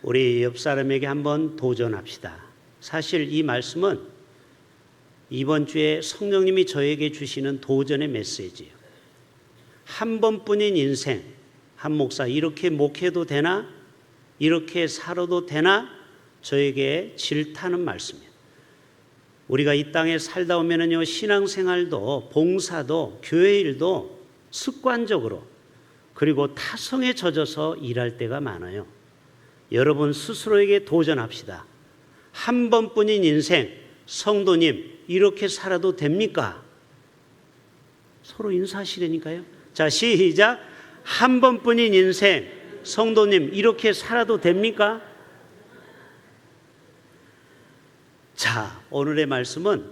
우리 옆 사람에게 한번 도전합시다. 사실 이 말씀은 이번 주에 성령님이 저에게 주시는 도전의 메시지예요. 한 번뿐인 인생, 한 목사 이렇게 목회도 되나? 이렇게 살아도 되나? 저에게 질타는 말씀이에요. 우리가 이 땅에 살다 오면은요, 신앙생활도 봉사도 교회 일도 습관적으로 그리고 타성에 젖어서 일할 때가 많아요. 여러분 스스로에게 도전합시다. 한 번뿐인 인생, 성도님 이렇게 살아도 됩니까? 서로 인사하시라니까요. 자, 시작. 한 번뿐인 인생, 성도님 이렇게 살아도 됩니까? 자, 오늘의 말씀은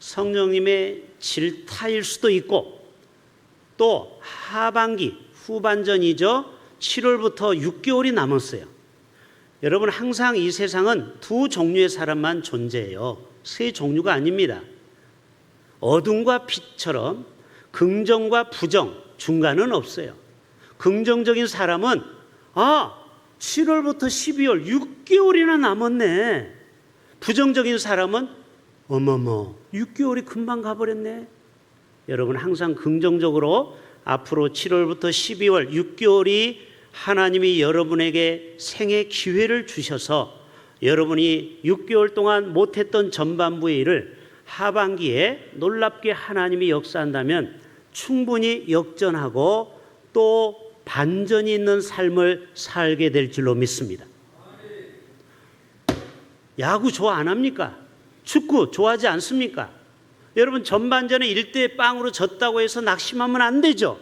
성령님의 질타일 수도 있고 또 하반기, 후반전이죠. 7월부터 6개월이 남았어요. 여러분 항상 이 세상은 두 종류의 사람만 존재해요. 세 종류가 아닙니다. 어둠과 빛처럼 긍정과 부정, 중간은 없어요. 긍정적인 사람은 7월부터 12월 6개월이나 남았네. 부정적인 사람은 어머머 6개월이 금방 가버렸네. 여러분 항상 긍정적으로 앞으로 7월부터 12월 6개월이 하나님이 여러분에게 생애 기회를 주셔서 여러분이 6개월 동안 못했던 전반부의 일을 하반기에 놀랍게 하나님이 역사한다면 충분히 역전하고 또 반전이 있는 삶을 살게 될 줄로 믿습니다. 야구 좋아 안 합니까? 축구 좋아하지 않습니까? 여러분 전반전에 1대 빵으로 졌다고 해서 낙심하면 안 되죠.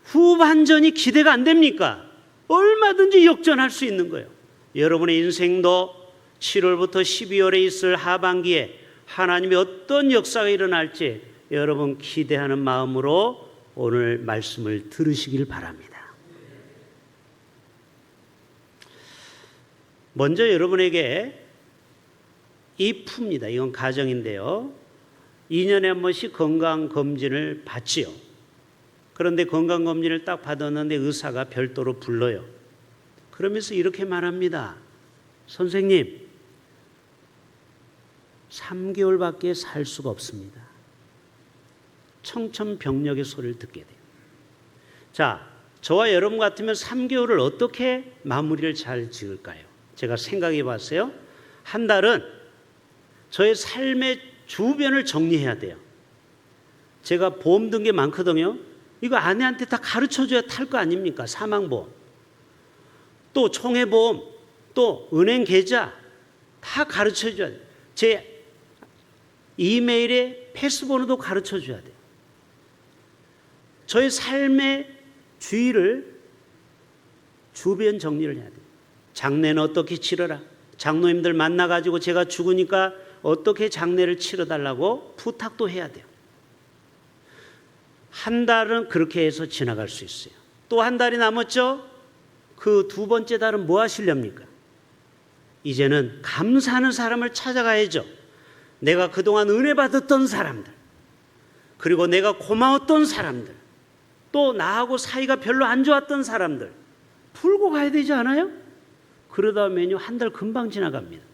후반전이 기대가 안 됩니까? 얼마든지 역전할 수 있는 거예요. 여러분의 인생도 7월부터 12월에 있을 하반기에 하나님의 어떤 역사가 일어날지 여러분 기대하는 마음으로 오늘 말씀을 들으시길 바랍니다. 먼저 여러분에게 이 풉니다. 이건 가정인데요. 2년에 한 번씩 건강검진을 받지요. 그런데 건강검진을 딱 받았는데 의사가 별도로 불러요. 그러면서 이렇게 말합니다. 선생님, 3개월밖에 살 수가 없습니다. 청천벽력의 소리를 듣게 돼요. 자, 저와 여러분 같으면 3개월을 어떻게 마무리를 잘 지을까요? 제가 생각해 봤어요. 한 달은 저의 삶의 주변을 정리해야 돼요. 제가 보험 든 게 많거든요. 이거 아내한테 다 가르쳐줘야 탈 거 아닙니까? 사망보험, 또 총회보험, 또 은행 계좌 다 가르쳐줘야 돼요. 제 이메일에 패스번호도 가르쳐줘야 돼요. 저의 삶의 주의를 주변 정리를 해야 돼요. 장례는 어떻게 치러라. 장로님들 만나가지고 제가 죽으니까 어떻게 장례를 치러달라고 부탁도 해야 돼요. 한 달은 그렇게 해서 지나갈 수 있어요. 또 한 달이 남았죠? 그 두 번째 달은 뭐 하시렵니까? 이제는 감사하는 사람을 찾아가야죠. 내가 그동안 은혜 받았던 사람들, 그리고 내가 고마웠던 사람들, 또 나하고 사이가 별로 안 좋았던 사람들 풀고 가야 되지 않아요? 그러다 보면요 한 달 금방 지나갑니다.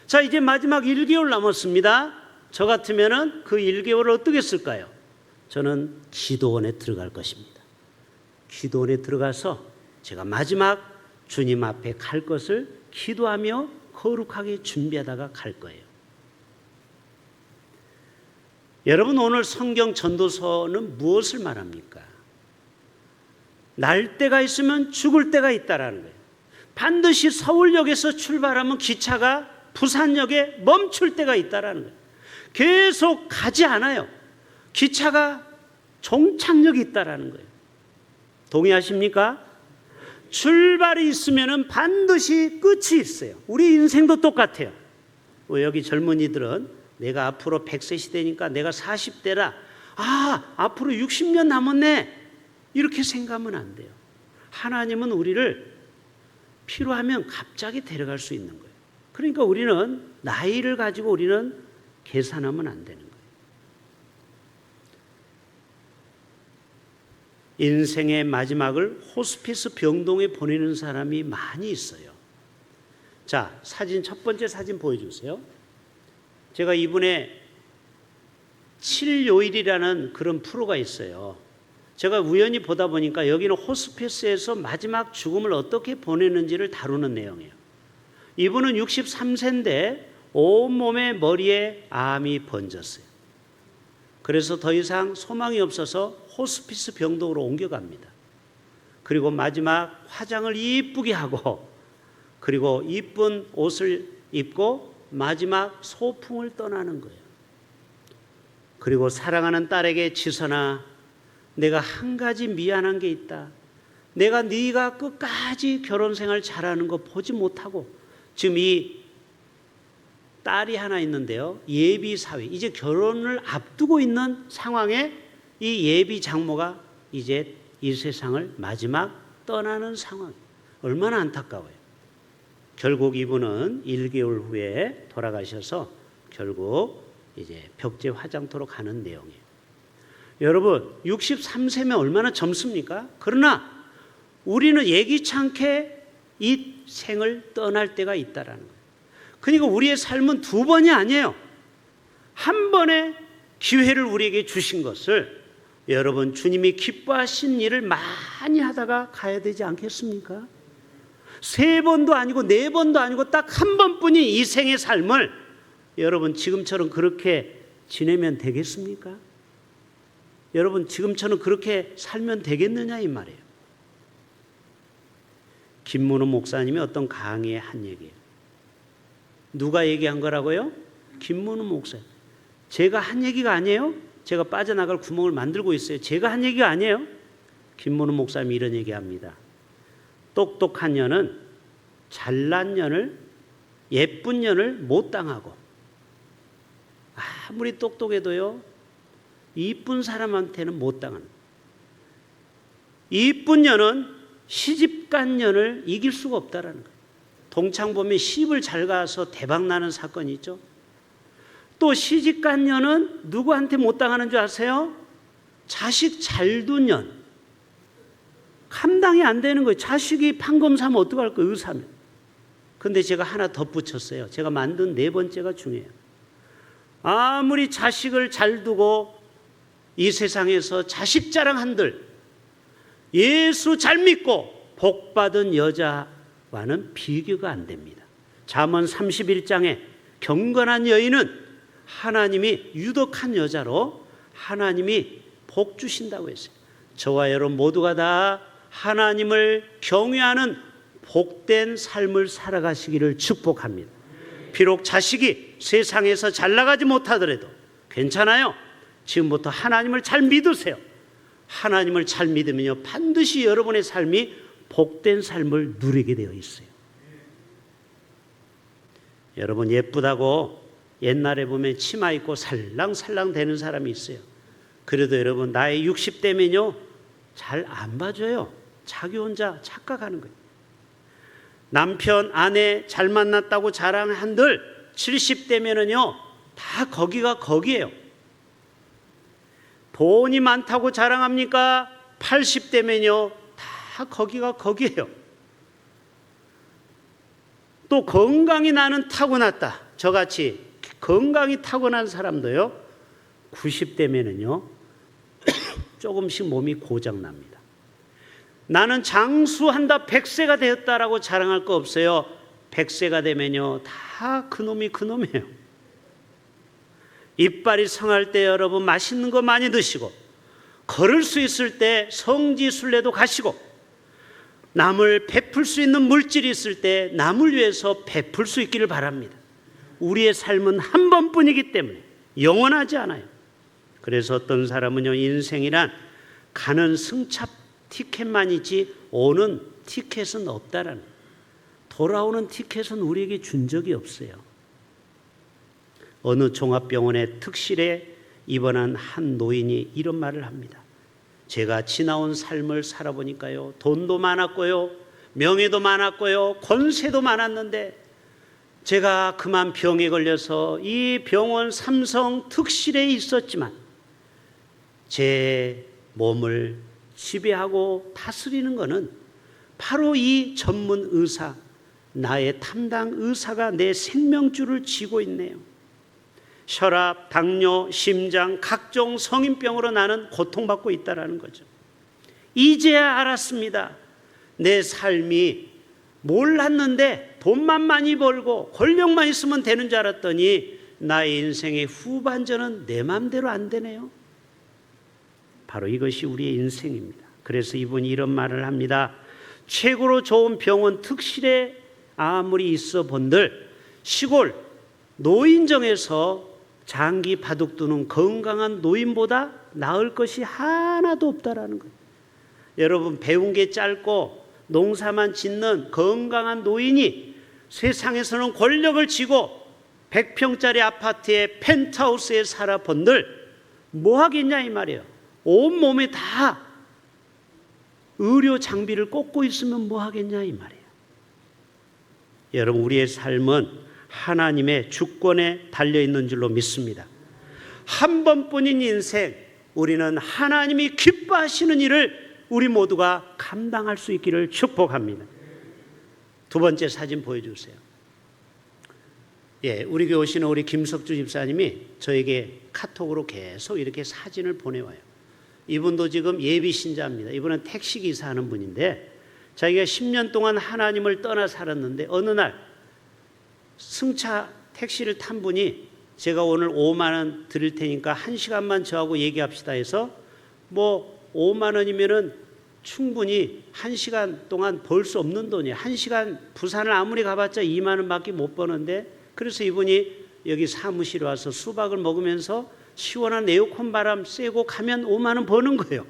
자, 이제 마지막 1개월 남았습니다. 저 같으면은 그 1개월을 어떻게 쓸까요? 저는 기도원에 들어갈 것입니다. 기도원에 들어가서 제가 마지막 주님 앞에 갈 것을 기도하며 거룩하게 준비하다가 갈 거예요. 여러분 오늘 성경 전도서는 무엇을 말합니까? 날 때가 있으면 죽을 때가 있다라는 거예요. 반드시 서울역에서 출발하면 기차가 부산역에 멈출 때가 있다라는 거예요. 계속 가지 않아요. 기차가 종착역이 있다라는 거예요. 동의하십니까? 출발이 있으면 반드시 끝이 있어요. 우리 인생도 똑같아요. 여기 젊은이들은 내가 앞으로 100세 시대니까 내가 40대라 앞으로 60년 남았네 이렇게 생각하면 안 돼요. 하나님은 우리를 필요하면 갑자기 데려갈 수 있는 거예요. 그러니까 우리는 나이를 가지고 우리는 계산하면 안 되는 거예요. 인생의 마지막을 호스피스 병동에 보내는 사람이 많이 있어요. 자, 사진 첫 번째 사진 보여주세요. 제가 이분의 7요일이라는 그런 프로가 있어요. 제가 우연히 보다 보니까 여기는 호스피스에서 마지막 죽음을 어떻게 보내는지를 다루는 내용이에요. 이분은 63세인데 온몸에 머리에 암이 번졌어요. 그래서 더 이상 소망이 없어서 호스피스 병동으로 옮겨갑니다. 그리고 마지막 화장을 이쁘게 하고 그리고 이쁜 옷을 입고 마지막 소풍을 떠나는 거예요. 그리고 사랑하는 딸에게 지선아, 내가 한 가지 미안한 게 있다. 내가 네가 끝까지 결혼 생활 잘하는 거 보지 못하고 지금 이 딸이 하나 있는데요. 예비 사위, 이제 결혼을 앞두고 있는 상황에 이 예비 장모가 이제 이 세상을 마지막 떠나는 상황. 얼마나 안타까워요. 결국 이분은 1개월 후에 돌아가셔서 결국 이제 벽제 화장터로 가는 내용이에요. 여러분, 63세면 얼마나 젊습니까? 그러나 우리는 예기치 않게 이 생을 떠날 때가 있다라는 거예요. 그러니까 우리의 삶은 두 번이 아니에요. 한 번의 기회를 우리에게 주신 것을 여러분, 주님이 기뻐하신 일을 많이 하다가 가야 되지 않겠습니까? 3번도 아니고 4번도 아니고 딱 한 번뿐인 이 생의 삶을 여러분 지금처럼 그렇게 지내면 되겠습니까? 여러분 지금처럼 그렇게 살면 되겠느냐 이 말이에요. 김문호 목사님이 어떤 강의에 한 얘기예요. 누가 얘기한 거라고요? 김문호 목사님. 제가 한 얘기가 아니에요. 제가 빠져나갈 구멍을 만들고 있어요. 제가 한 얘기가 아니에요. 김문호 목사님이 이런 얘기합니다. 똑똑한 년은 잘난 년을, 예쁜 년을 못 당하고 아무리 똑똑해도요 이쁜 사람한테는 못 당하는, 이쁜 년은 시집간 년을 이길 수가 없다라는 거예요. 동창 보면 시집을 잘 가서 대박 나는 사건이 있죠. 또 시집간 년은 누구한테 못 당하는 줄 아세요? 자식 잘 둔 년. 감당이 안 되는 거예요. 자식이 판검사면 어떡할 거예요? 의사면. 근데 제가 하나 덧붙였어요. 제가 만든 4번째가 중요해요. 아무리 자식을 잘 두고 이 세상에서 자식 자랑한들 예수 잘 믿고 복 받은 여자와는 비교가 안 됩니다. 잠언 31장에 경건한 여인은 하나님이 유독한 여자로 하나님이 복 주신다고 했어요. 저와 여러분 모두가 다 하나님을 경외하는 복된 삶을 살아가시기를 축복합니다. 비록 자식이 세상에서 잘 나가지 못하더라도 괜찮아요. 지금부터 하나님을 잘 믿으세요. 하나님을 잘 믿으면요 반드시 여러분의 삶이 복된 삶을 누리게 되어 있어요. 여러분 예쁘다고 옛날에 보면 치마 입고 살랑살랑 되는 사람이 있어요. 그래도 여러분 나이 60대면요 잘 안 봐줘요. 자기 혼자 착각하는 거예요. 남편 아내 잘 만났다고 자랑한들 70대면은요 다 거기가 거기예요. 돈이 많다고 자랑합니까? 80대면요 다 거기가 거기예요. 또 건강이 나는 타고났다. 저같이 건강이 타고난 사람도요 90대면은요 조금씩 몸이 고장납니다. 나는 장수한다 100세가 되었다라고 자랑할 거 없어요. 100세가 되면요 다 그놈이에요. 이빨이 성할 때 여러분 맛있는 거 많이 드시고 걸을 수 있을 때 성지순례도 가시고 남을 베풀 수 있는 물질이 있을 때 남을 위해서 베풀 수 있기를 바랍니다. 우리의 삶은 한 번뿐이기 때문에 영원하지 않아요. 그래서 어떤 사람은요 인생이란 가는 승차 티켓만이지 오는 티켓은 없다라는, 돌아오는 티켓은 우리에게 준 적이 없어요. 어느 종합병원의 특실에 입원한 한 노인이 이런 말을 합니다. 제가 지나온 삶을 살아보니까요 돈도 많았고요 명예도 많았고요 권세도 많았는데 제가 그만 병에 걸려서 이 병원 삼성 특실에 있었지만 제 몸을 지배하고 다스리는 것은 바로 이 전문 의사, 나의 담당 의사가 내 생명줄을 쥐고 있네요. 혈압, 당뇨, 심장, 각종 성인병으로 나는 고통받고 있다는 거죠. 이제야 알았습니다. 내 삶이 몰랐는데 돈만 많이 벌고 권력만 있으면 되는 줄 알았더니 나의 인생의 후반전은 내 마음대로 안 되네요. 바로 이것이 우리의 인생입니다. 그래서 이분이 이런 말을 합니다. 최고로 좋은 병원 특실에 아무리 있어 본들 시골 노인정에서 장기 바둑 두는 건강한 노인보다 나을 것이 하나도 없다라는 거예요. 여러분, 배운 게 짧고 농사만 짓는 건강한 노인이 세상에서는 권력을 쥐고 100평짜리 아파트에 펜트하우스에 살아본들 뭐 하겠냐 이 말이에요. 온몸에 다 의료 장비를 꽂고 있으면 뭐 하겠냐 이 말이에요. 여러분, 우리의 삶은 하나님의 주권에 달려있는 줄로 믿습니다. 한 번뿐인 인생, 우리는 하나님이 기뻐하시는 일을 우리 모두가 감당할 수 있기를 축복합니다. 두 번째 사진 보여주세요. 우리 교회 오시는 우리 김석주 집사님이 저에게 카톡으로 계속 이렇게 사진을 보내와요. 이분도 지금 예비 신자입니다. 이분은 택시기사 하는 분인데 자기가 10년 동안 하나님을 떠나 살았는데 어느 날 승차 택시를 탄 분이 제가 오늘 5만 원 드릴 테니까 1시간만 저하고 얘기합시다 해서 뭐 5만 원이면은 충분히 1시간 동안 벌 수 없는 돈이에요. 1시간 부산을 아무리 가봤자 2만 원밖에 못 버는데 그래서 이분이 여기 사무실에 와서 수박을 먹으면서 시원한 에어컨 바람 쐬고 가면 5만 원 버는 거예요.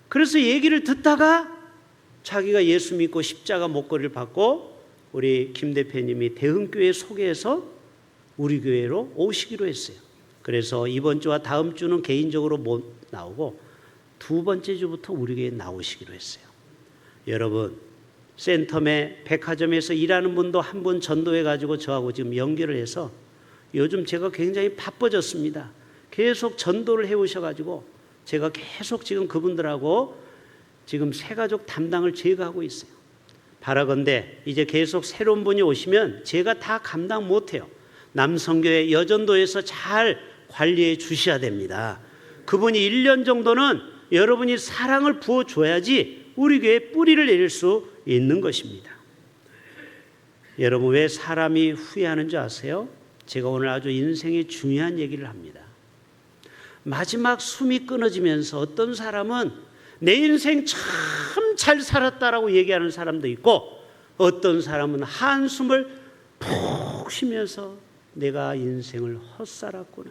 그래서 얘기를 듣다가 자기가 예수 믿고 십자가 목걸이를 받고 우리 김 대표님이 대흥교회 소개해서 우리 교회로 오시기로 했어요. 그래서 이번 주와 다음 주는 개인적으로 못 나오고 두 번째 주부터 우리 교회에 나오시기로 했어요. 여러분, 센텀에 백화점에서 일하는 분도 한 분 전도해가지고 저하고 지금 연결을 해서 요즘 제가 굉장히 바빠졌습니다. 계속 전도를 해오셔가지고 제가 계속 지금 그분들하고 지금 새 가족 담당을 제가 하고 있어요. 바라건대 이제 계속 새로운 분이 오시면 제가 다 감당 못해요. 남성교회 여전도에서 잘 관리해 주셔야 됩니다. 그분이 1년 정도는 여러분이 사랑을 부어줘야지 우리 교회에 뿌리를 내릴 수 있는 것입니다. 여러분, 왜 사람이 후회하는 줄 아세요? 제가 오늘 아주 인생의 중요한 얘기를 합니다. 마지막 숨이 끊어지면서 어떤 사람은 내 인생 참 잘 살았다라고 얘기하는 사람도 있고 어떤 사람은 한숨을 푹 쉬면서 내가 인생을 헛살았구나.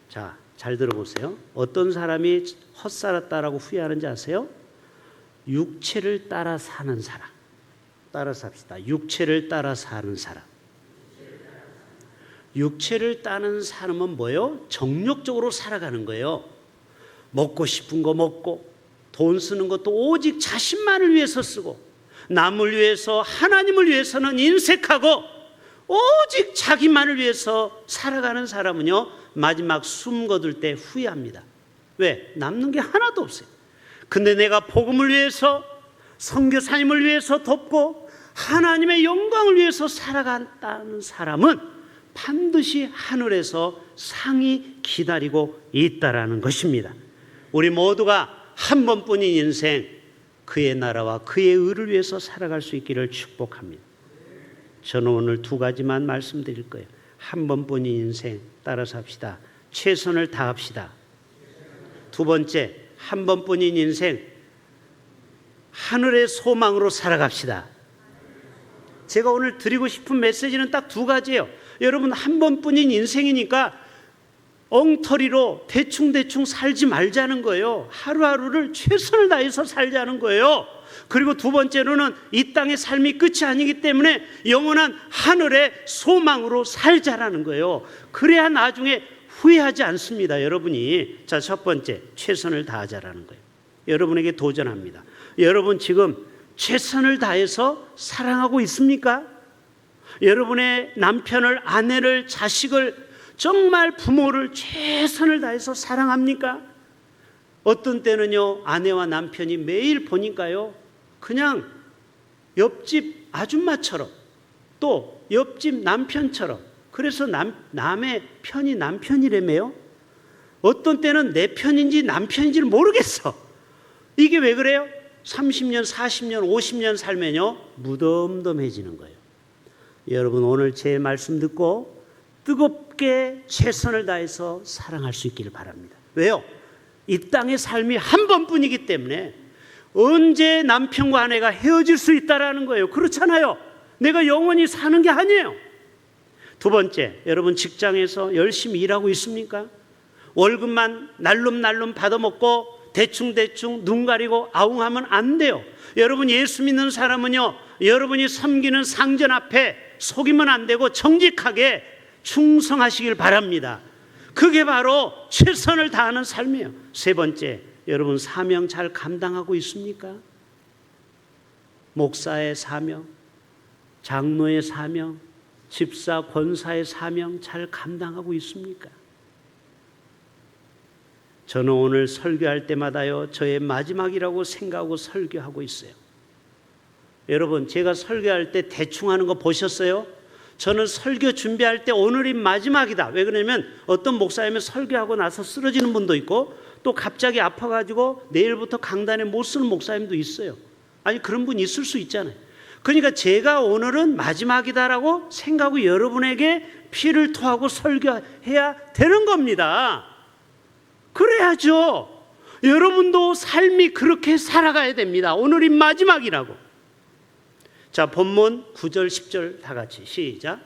자, 잘 들어보세요. 어떤 사람이 헛살았다라고 후회하는지 아세요? 육체를 따라 사는 사람. 따라 삽시다. 육체를 따라 사는 사람. 육체를 따는 사람은 뭐예요? 정욕적으로 살아가는 거예요. 먹고 싶은 거 먹고 돈 쓰는 것도 오직 자신만을 위해서 쓰고 남을 위해서 하나님을 위해서는 인색하고 오직 자기만을 위해서 살아가는 사람은요 마지막 숨 거둘 때 후회합니다. 왜? 남는 게 하나도 없어요. 근데 내가 복음을 위해서 선교사님을 위해서 돕고 하나님의 영광을 위해서 살아간다는 사람은 반드시 하늘에서 상이 기다리고 있다라는 것입니다. 우리 모두가 한 번뿐인 인생 그의 나라와 그의 의를 위해서 살아갈 수 있기를 축복합니다. 저는 오늘 두 가지만 말씀드릴 거예요. 한 번뿐인 인생 따라서 합시다. 최선을 다합시다. 두 번째, 한 번뿐인 인생 하늘의 소망으로 살아갑시다. 제가 오늘 드리고 싶은 메시지는 딱 두 가지예요. 여러분, 한 번뿐인 인생이니까 엉터리로 대충대충 살지 말자는 거예요. 하루하루를 최선을 다해서 살자는 거예요. 그리고 두 번째로는 이 땅의 삶이 끝이 아니기 때문에 영원한 하늘의 소망으로 살자라는 거예요. 그래야 나중에 후회하지 않습니다. 여러분이. 자, 첫 번째, 최선을 다하자라는 거예요. 여러분에게 도전합니다. 여러분 지금 최선을 다해서 사랑하고 있습니까? 여러분의 남편을, 아내를, 자식을, 정말 부모를 최선을 다해서 사랑합니까? 어떤 때는요 아내와 남편이 매일 보니까요 그냥 옆집 아줌마처럼 또 옆집 남편처럼, 그래서 남의 편이 남편이라며요. 어떤 때는 내 편인지 남편인지를 모르겠어. 이게 왜 그래요? 30년, 40년, 50년 살면요 무덤덤해지는 거예요. 여러분, 오늘 제 말씀 듣고 뜨겁게 최선을 다해서 사랑할 수 있기를 바랍니다. 왜요? 이 땅의 삶이 한 번뿐이기 때문에 언제 남편과 아내가 헤어질 수 있다라는 거예요. 그렇잖아요. 내가 영원히 사는 게 아니에요. 두 번째, 여러분 직장에서 열심히 일하고 있습니까? 월급만 날름날름 받아먹고 대충대충 눈 가리고 아웅하면 안 돼요. 여러분, 예수 믿는 사람은요, 여러분이 섬기는 상전 앞에 속이면 안 되고 정직하게 충성하시길 바랍니다. 그게 바로 최선을 다하는 삶이에요. 세 번째, 여러분 사명 잘 감당하고 있습니까? 목사의 사명, 장로의 사명, 집사, 권사의 사명 잘 감당하고 있습니까? 저는 오늘 설교할 때마다요 저의 마지막이라고 생각하고 설교하고 있어요. 여러분, 제가 설교할 때 대충 하는 거 보셨어요? 저는 설교 준비할 때 오늘이 마지막이다. 왜 그러냐면 어떤 목사님은 설교하고 나서 쓰러지는 분도 있고 또 갑자기 아파가지고 내일부터 강단에 못 쓰는 목사님도 있어요. 아니, 그런 분 있을 수 있잖아요. 그러니까 제가 오늘은 마지막이다라고 생각하고 여러분에게 피를 토하고 설교해야 되는 겁니다. 그래야죠. 여러분도 삶이 그렇게 살아가야 됩니다. 오늘이 마지막이라고. 자, 본문 9절 10절 다 같이 시작.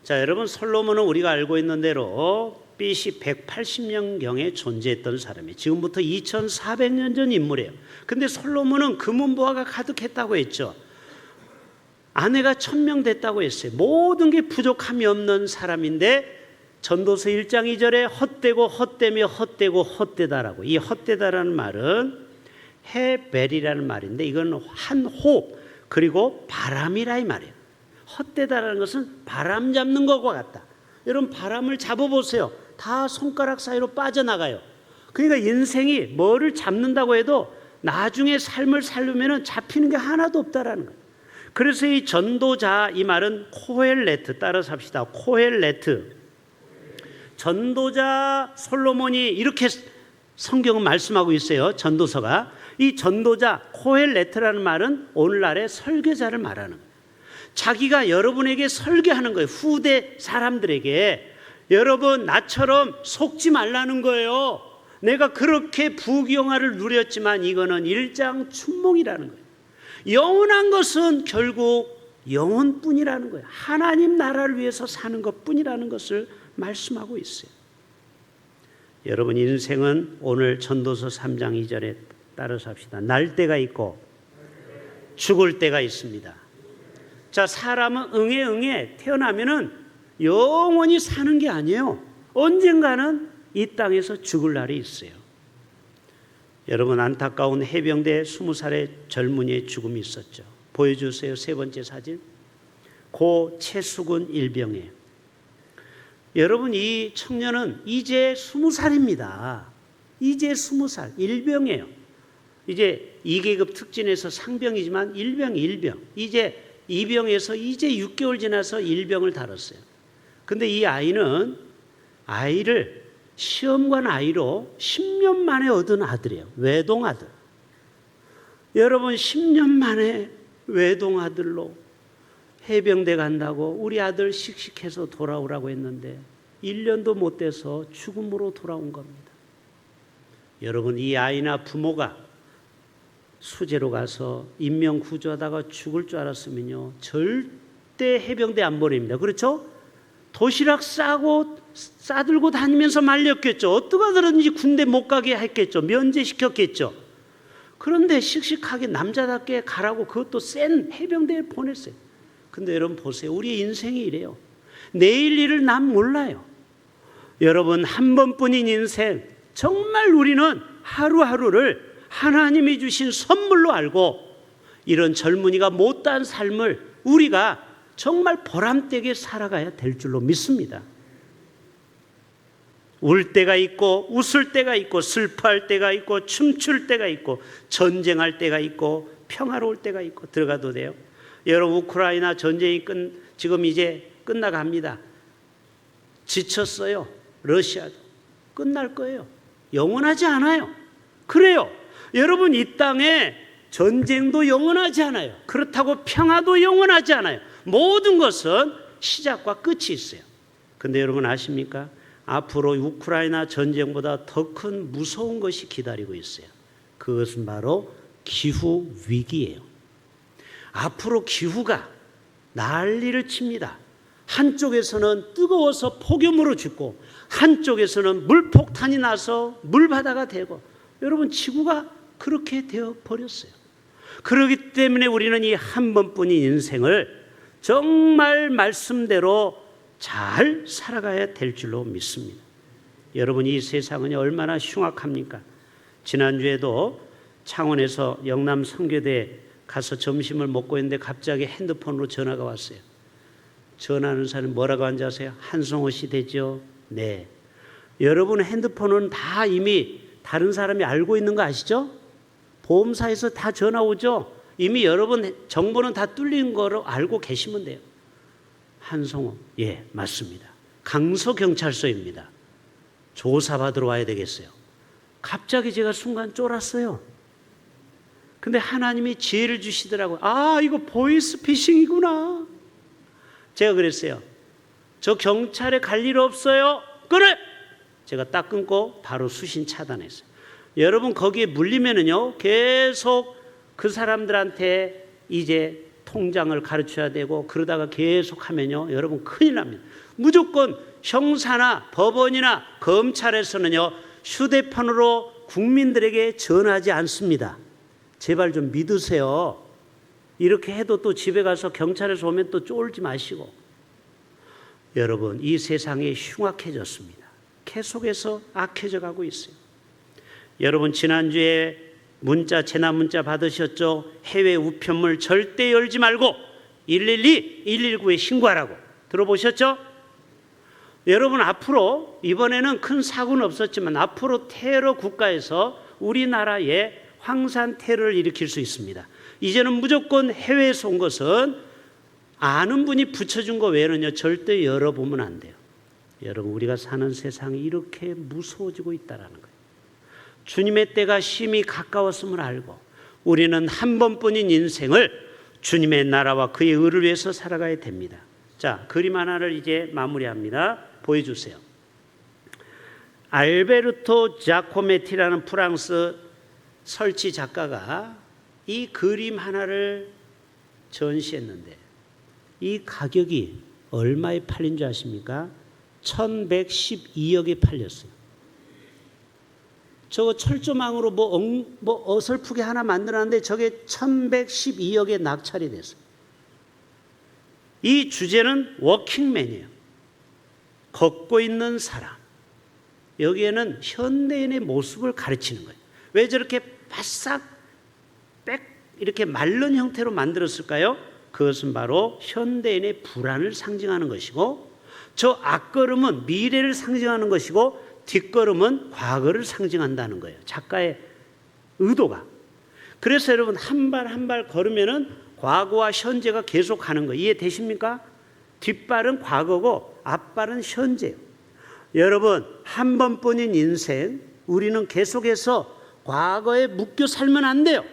자, 여러분, 솔로몬은 우리가 알고 있는 대로 BC 180년경에 존재했던 사람이에요. 지금부터 2400년 전 인물이에요. 근데 솔로몬은 금은보화가 가득했다고 했죠. 아내가 1000명 됐다고 했어요. 모든 게 부족함이 없는 사람인데 전도서 1장 2절에 헛되고 헛되며 헛되고 헛되다라고. 이 헛되다라는 말은 헤벨이라는 말인데 이건 한 호흡 그리고 바람이라 이 말이에요. 헛되다라는 것은 바람 잡는 것과 같다. 여러분, 바람을 잡아보세요. 다 손가락 사이로 빠져나가요. 그러니까 인생이 뭐를 잡는다고 해도 나중에 삶을 살려면 잡히는 게 하나도 없다라는 거예요. 그래서 이 전도자, 이 말은 코헬레트, 따라서 합시다. 코헬레트. 전도자 솔로몬이 이렇게 성경은 말씀하고 있어요. 전도서가. 이 전도자 코헬레트라는 말은 오늘날의 설교자를 말하는 거예요. 자기가 여러분에게 설교하는 거예요. 후대 사람들에게. 여러분, 나처럼 속지 말라는 거예요. 내가 그렇게 부귀영화를 누렸지만 이거는 일장춘몽이라는 거예요. 영원한 것은 결국 영혼뿐이라는 거예요. 하나님 나라를 위해서 사는 것뿐이라는 것을 말씀하고 있어요. 여러분, 인생은 오늘 전도서 3장 2절에 따라서 합시다. 날 때가 있고 죽을 때가 있습니다. 자, 사람은 응에 태어나면은 영원히 사는 게 아니에요. 언젠가는 이 땅에서 죽을 날이 있어요. 여러분, 안타까운 해병대 20살의 젊은이의 죽음이 있었죠. 보여주세요. 세 번째 사진. 고 최수근 일병이에요. 여러분, 이 청년은 이제 20살입니다. 이제 20살, 일병이에요. 이제 2계급 특진에서 상병이지만 일병. 이제 2병에서 이제 6개월 지나서 1병을 달았어요. 근데 이 아이는 아이를 시험관 아이로 10년 만에 얻은 아들이에요. 외동아들. 여러분, 10년 만에 외동아들로 해병대 간다고 우리 아들 씩씩해서 돌아오라고 했는데 1년도 못 돼서 죽음으로 돌아온 겁니다. 여러분, 이 아이나 부모가 수재로 가서 인명 구조하다가 죽을 줄 알았으면요 절대 해병대 안 보냅니다. 그렇죠? 도시락 싸들고 다니면서 말렸겠죠. 어떻게 하든지 군대 못 가게 했겠죠. 면제시켰겠죠. 그런데 씩씩하게 남자답게 가라고 그것도 센 해병대에 보냈어요. 근데 여러분 보세요. 우리의 인생이 이래요. 내일 일을 난 몰라요. 여러분, 한 번뿐인 인생, 정말 우리는 하루하루를 하나님이 주신 선물로 알고 이런 젊은이가 못다한 삶을 우리가 정말 보람되게 살아가야 될 줄로 믿습니다. 울 때가 있고 웃을 때가 있고 슬퍼할 때가 있고 춤출 때가 있고 전쟁할 때가 있고 평화로울 때가 있고. 들어가도 돼요? 여러분, 우크라이나 전쟁이 지금 이제 끝나갑니다. 지쳤어요. 러시아도. 끝날 거예요. 영원하지 않아요. 그래요. 여러분, 이 땅에 전쟁도 영원하지 않아요. 그렇다고 평화도 영원하지 않아요. 모든 것은 시작과 끝이 있어요. 근데 여러분 아십니까? 앞으로 우크라이나 전쟁보다 더 큰 무서운 것이 기다리고 있어요. 그것은 바로 기후 위기예요. 앞으로 기후가 난리를 칩니다. 한쪽에서는 뜨거워서 폭염으로 죽고 한쪽에서는 물폭탄이 나서 물바다가 되고. 여러분, 지구가 그렇게 되어 버렸어요. 그렇기 때문에 우리는 이 한 번뿐인 인생을 정말 말씀대로 잘 살아가야 될 줄로 믿습니다. 여러분, 이 세상은 얼마나 흉악합니까? 지난주에도 창원에서 영남 선교대에 가서 점심을 먹고 있는데 갑자기 핸드폰으로 전화가 왔어요. 전화하는 사람이 뭐라고 하는지 아세요? 한성호 씨 되죠? 네. 여러분, 핸드폰은 다 이미 다른 사람이 알고 있는 거 아시죠? 보험사에서 다 전화 오죠? 이미 여러분 정보는 다 뚫린 거로 알고 계시면 돼요. 한성호, 예, 맞습니다. 강서경찰서입니다. 조사받으러 와야 되겠어요. 갑자기 제가 순간 쫄았어요. 근데 하나님이 지혜를 주시더라고요. 아, 이거 보이스피싱이구나. 제가 그랬어요. 저 경찰에 갈 일 없어요. 그래! 제가 딱 끊고 바로 수신 차단했어요. 여러분, 거기에 물리면은요, 계속 그 사람들한테 이제 통장을 가르쳐야 되고 그러다가 계속 하면요, 여러분 큰일 납니다. 무조건 형사나 법원이나 검찰에서는요, 휴대폰으로 국민들에게 전하지 않습니다. 제발 좀 믿으세요. 이렇게 해도 또 집에 가서 경찰에서 오면 또 쫄지 마시고. 여러분, 이 세상이 흉악해졌습니다. 계속해서 악해져 가고 있어요. 여러분, 지난주에 재난 문자 받으셨죠? 해외 우편물 절대 열지 말고 112, 119에 신고하라고. 들어보셨죠? 여러분, 앞으로 이번에는 큰 사고는 없었지만 앞으로 테러 국가에서 우리나라에 황산 테러를 일으킬 수 있습니다. 이제는 무조건 해외에서 온 것은 아는 분이 붙여준 거 외에는요, 절대 열어보면 안 돼요. 여러분, 우리가 사는 세상이 이렇게 무서워지고 있다는 거예요. 주님의 때가 심히 가까웠음을 알고 우리는 한 번뿐인 인생을 주님의 나라와 그의 의를 위해서 살아가야 됩니다. 자, 그림 하나를 이제 마무리합니다. 보여주세요. 알베르토 자코메티라는 프랑스 설치 작가가 이 그림 하나를 전시했는데 이 가격이 얼마에 팔린 줄 아십니까? 1112억에 팔렸어요. 저거 철조망으로 뭐 어설프게 하나 만들었는데 저게 1112억에 낙찰이 됐어요. 이 주제는 워킹맨이에요. 걷고 있는 사람. 여기에는 현대인의 모습을 가르치는 거예요. 왜 저렇게 바싹 이렇게 마른 형태로 만들었을까요? 그것은 바로 현대인의 불안을 상징하는 것이고, 저 앞걸음은 미래를 상징하는 것이고 뒷걸음은 과거를 상징한다는 거예요. 작가의 의도가. 그래서 여러분, 한 발 한 발 걸으면은 과거와 현재가 계속 가는 거예요. 이해되십니까? 뒷발은 과거고 앞발은 현재예요. 여러분, 한 번뿐인 인생, 우리는 계속해서 과거에 묶여 살면 안 돼요.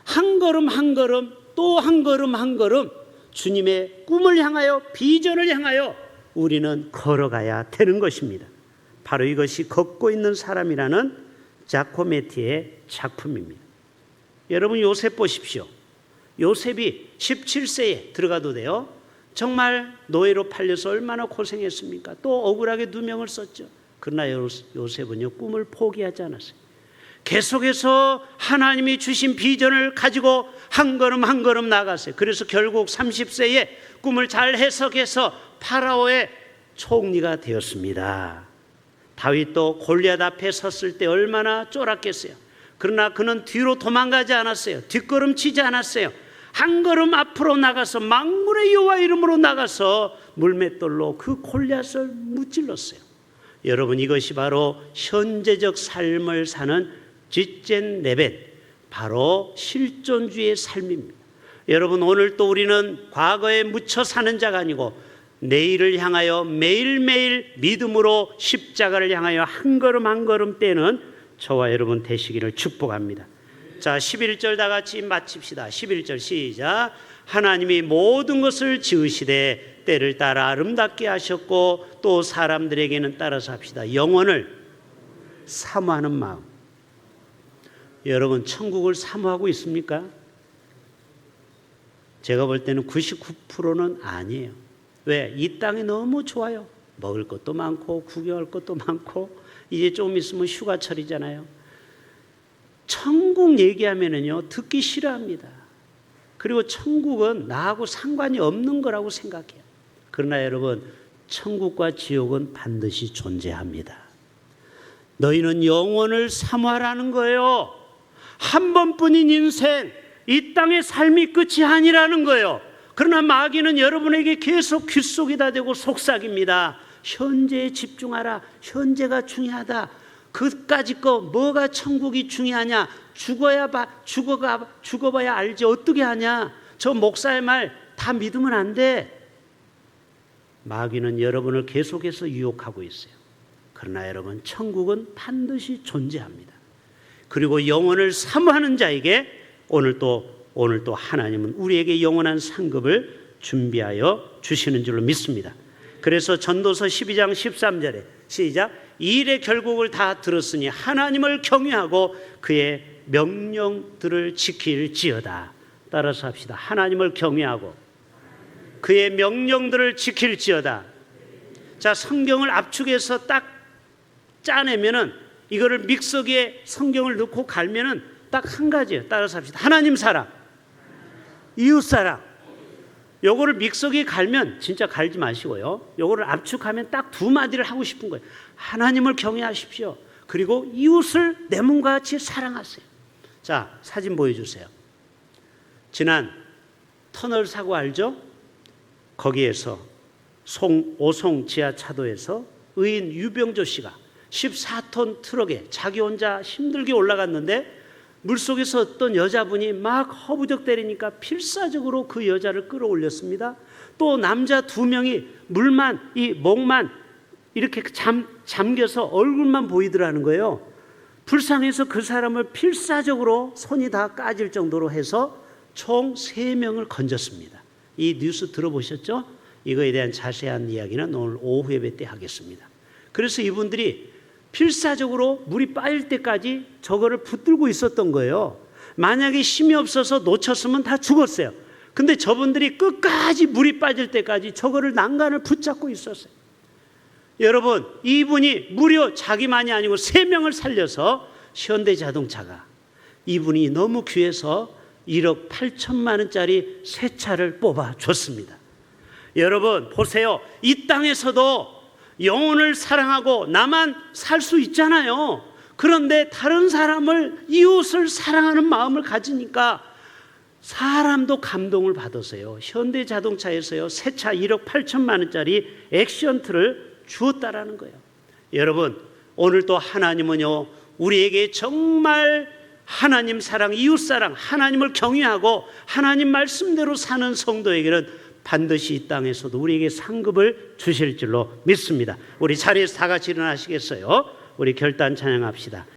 한 걸음 한 걸음, 또 한 걸음 한 걸음 주님의 꿈을 향하여, 비전을 향하여 우리는 걸어가야 되는 것입니다. 바로 이것이 걷고 있는 사람이라는 자코메티의 작품입니다. 여러분, 요셉 보십시오. 요셉이 17세에 들어가도 돼요. 정말 노예로 팔려서 얼마나 고생했습니까? 또 억울하게 누명을 썼죠. 그러나 요셉은요, 꿈을 포기하지 않았어요. 계속해서 하나님이 주신 비전을 가지고 한 걸음 한 걸음 나갔어요. 그래서 결국 30세에 꿈을 잘 해석해서 파라오의 총리가 되었습니다. 다윗도 골리앗 앞에 섰을 때 얼마나 쫄았겠어요. 그러나 그는 뒤로 도망가지 않았어요. 뒷걸음치지 않았어요. 한 걸음 앞으로 나가서 만군의 여호와 이름으로 나가서 물맷돌로 그 골리앗을 무찔렀어요. 여러분, 이것이 바로 현재적 삶을 사는 지젠 레벳, 바로 실존주의의 삶입니다. 여러분, 오늘 또 우리는 과거에 묻혀 사는 자가 아니고 내일을 향하여 매일매일 믿음으로 십자가를 향하여 한 걸음 한 걸음 떼는 저와 여러분 되시기를 축복합니다. 자, 11절 다 같이 마칩시다. 11절 시작. 하나님이 모든 것을 지으시되 때를 따라 아름답게 하셨고 또 사람들에게는 따라서 합시다. 영원을 사모하는 마음. 여러분, 천국을 사모하고 있습니까? 제가 볼 때는 99%는 아니에요. 왜? 이 땅이 너무 좋아요. 먹을 것도 많고 구경할 것도 많고 이제 좀 있으면 휴가철이잖아요. 천국 얘기하면은요 듣기 싫어합니다. 그리고 천국은 나하고 상관이 없는 거라고 생각해요. 그러나 여러분, 천국과 지옥은 반드시 존재합니다. 너희는 영원을 사모하라는 거예요. 한 번뿐인 인생, 이 땅의 삶이 끝이 아니라는 거예요. 그러나 마귀는 여러분에게 계속 귓속에다 대고 속삭입니다. 현재에 집중하라. 현재가 중요하다. 그까짓 거 뭐가 천국이 중요하냐? 죽어봐야 알지 어떻게 하냐? 저 목사의 말 다 믿으면 안 돼. 마귀는 여러분을 계속해서 유혹하고 있어요. 그러나 여러분, 천국은 반드시 존재합니다. 그리고 영원을 사모하는 자에게 오늘 또 하나님은 우리에게 영원한 상급을 준비하여 주시는 줄로 믿습니다. 그래서 전도서 12장 13절에 시작. 이 일의 결국을 다 들었으니 하나님을 경외하고 그의 명령들을 지킬지어다. 따라서 합시다. 하나님을 경외하고 그의 명령들을 지킬지어다. 자, 성경을 압축해서 딱 짜내면은 이거를 믹서기에 성경을 넣고 갈면은 딱 한 가지예요. 따라서 합시다. 하나님 사랑, 이웃 사랑. 요거를 믹서기에 갈면 진짜 갈지 마시고요. 요거를 압축하면 딱 두 마디를 하고 싶은 거예요. 하나님을 경외하십시오. 그리고 이웃을 내 몸과 같이 사랑하세요. 자, 사진 보여주세요. 지난 터널 사고 알죠? 거기에서 오송 지하차도에서 의인 유병조 씨가 14톤 트럭에 자기 혼자 힘들게 올라갔는데 물속에서 어떤 여자분이 막 허부적대리니까 필사적으로 그 여자를 끌어올렸습니다. 또 남자 2명이 물만, 이 목만 이렇게 잠겨서 얼굴만 보이더라는 거예요. 불쌍해서 그 사람을 필사적으로 손이 다 까질 정도로 해서 총 3명을 건졌습니다. 이 뉴스 들어보셨죠? 이거에 대한 자세한 이야기는 오늘 오후 예배 때 하겠습니다. 그래서 이분들이 필사적으로 물이 빠질 때까지 저거를 붙들고 있었던 거예요. 만약에 힘이 없어서 놓쳤으면 다 죽었어요. 근데 저분들이 끝까지 물이 빠질 때까지 저거를 난간을 붙잡고 있었어요. 여러분, 이분이 무려 자기만이 아니고 3명을 살려서 현대자동차가 이분이 너무 귀해서 1억 8천만 원짜리 새 차를 뽑아줬습니다. 여러분 보세요. 이 땅에서도 영혼을 사랑하고 나만 살 수 있잖아요. 그런데 다른 사람을, 이웃을 사랑하는 마음을 가지니까 사람도 감동을 받았어요. 현대자동차에서요, 새 차 1억 8천만 원짜리 액션트를 주었다라는 거예요. 여러분, 오늘 또 하나님은요, 우리에게 정말 하나님 사랑, 이웃 사랑, 하나님을 경외하고 하나님 말씀대로 사는 성도에게는 반드시 이 땅에서도 우리에게 상급을 주실 줄로 믿습니다. 우리 자리에서 다 같이 일어나시겠어요? 우리 결단 찬양합시다.